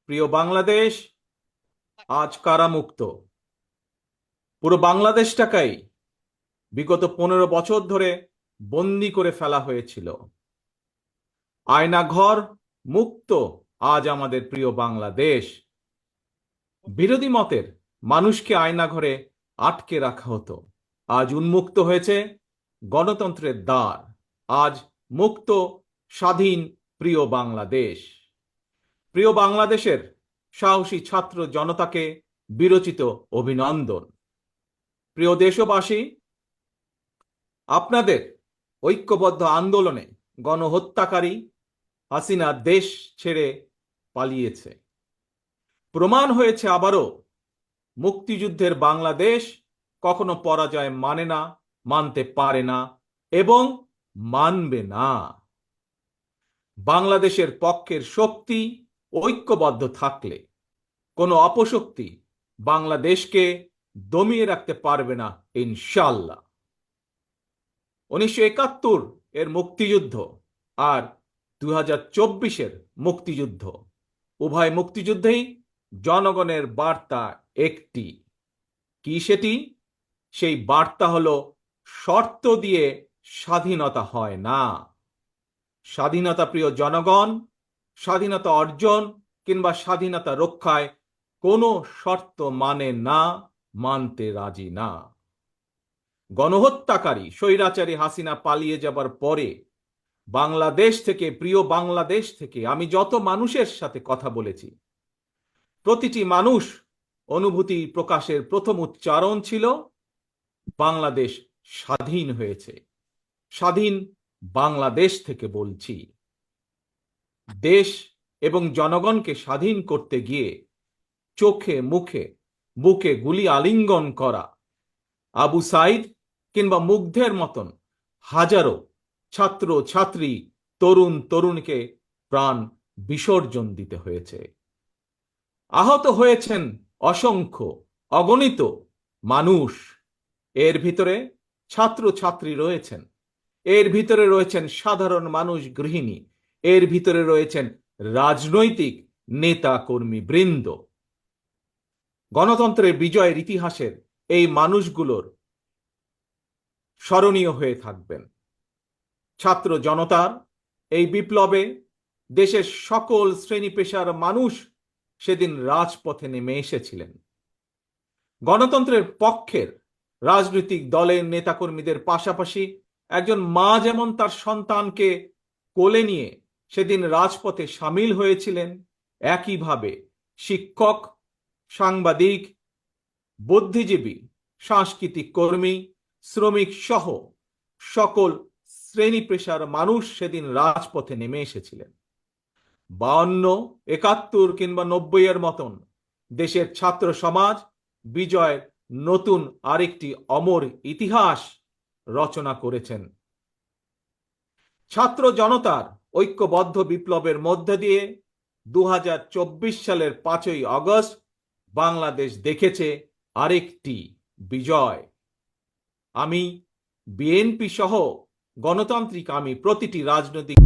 প্রিয় বাংলাদেশ আজ কারামুক্ত। পুরো বাংলাদেশটাকেই বিগত 15 বছর ধরে বন্দি করে ফেলা হয়েছিল। আয়নাঘর মুক্ত আজ আমাদের প্রিয় বাংলাদেশ। বিরোধী মতের মানুষকে আয়নাঘরে আটকে রাখা হতো, আজ উন্মুক্ত হয়েছে গণতন্ত্রের দ্বার। আজ মুক্ত, স্বাধীন প্রিয় বাংলাদেশ। প্রিয় বাংলাদেশের সাহসী ছাত্র জনতাকে বিরচিত অভিনন্দন। প্রিয় দেশবাসী, আপনাদের ঐক্যবদ্ধ আন্দোলনে গণহত্যাকারী হাসিনা দেশ ছেড়ে পালিয়েছে। প্রমাণ হয়েছে আবারও মুক্তিযুদ্ধের বাংলাদেশ কখনো পরাজয় মানে না, মানতে পারে না এবং মানবে না। বাংলাদেশের পক্ষের শক্তি ঐক্যবদ্ধ থাকলে কোনো অপশক্তি বাংলাদেশকে দমিয়ে রাখতে পারবে না ইনশাল্লাহ। 1971 এর মুক্তিযুদ্ধ আর 2024-এর মুক্তিযুদ্ধ, উভয় মুক্তিযুদ্ধেই জনগণের বার্তা একটি। কি সেটি? সেই বার্তা হলো, শর্ত দিয়ে স্বাধীনতা হয় না। স্বাধীনতা প্রিয় জনগণ, স্বাধীনতা অর্জন কিংবা স্বাধীনতা রক্ষায় কোনো শর্ত মানে না, মানতে রাজি না। গণহত্যাকারী স্বৈরাচারী হাসিনা পালিয়ে যাবার পরে বাংলাদেশ থেকে, প্রিয় বাংলাদেশ থেকে আমি যত মানুষের সাথে কথা বলেছি, প্রতিটি মানুষ অনুভূতি প্রকাশের প্রথম উচ্চারণ ছিল, বাংলাদেশ স্বাধীন হয়েছে। স্বাধীন বাংলাদেশ থেকে বলছি। দেশ এবং জনগণকে স্বাধীন করতে গিয়ে চোখে মুখে বুকে গুলি আলিঙ্গন করা আবু সাইদ কিংবা মুগ্ধের মতন হাজারো ছাত্র ছাত্রী, তরুণ তরুণীকে প্রাণ বিসর্জন দিতে হয়েছে। আহত হয়েছেন অসংখ্য, অগণিত মানুষ। এর ভিতরে ছাত্র ছাত্রী রয়েছেন, এর ভিতরে রয়েছেন সাধারণ মানুষ, গৃহিণী, এর ভিতরে রয়েছেন রাজনৈতিক নেতা কর্মী বৃন্দ। গণতন্ত্রের বিজয়ের ইতিহাসের এই মানুষগুলোর স্মরণীয় হয়ে থাকবেন। ছাত্র জনতার এই বিপ্লবে দেশের সকল শ্রেণী পেশার মানুষ সেদিন রাজপথে নেমে এসেছিলেন। গণতন্ত্রের পক্ষের রাজনৈতিক দলের নেতাকর্মীদের পাশাপাশি একজন মা যেমন তার সন্তানকে কোলে নিয়ে সেদিন রাজপথে সামিল হয়েছিলেন, একইভাবে শিক্ষক, সাংবাদিক, বুদ্ধিজীবী, সাংস্কৃতিক কর্মী, শ্রমিক সহ সকল শ্রেণী পেশার মানুষ সেদিন রাজপথে নেমে এসেছিলেন। 52, 71 কিংবা 90-এর মতন দেশের ছাত্র সমাজ বিজয়ের নতুন আরেকটি অমর ইতিহাস রচনা করেছেন। ছাত্র জনতার ঐক্যবদ্ধ বিপ্লবের মধ্য দিয়ে 2024 সালের 5ই আগস্ট বাংলাদেশ দেখেছে আরেকটি বিজয়। আমি বিএনপি সহ গণতান্ত্রিক, আমি প্রতিটি রাজনৈতিক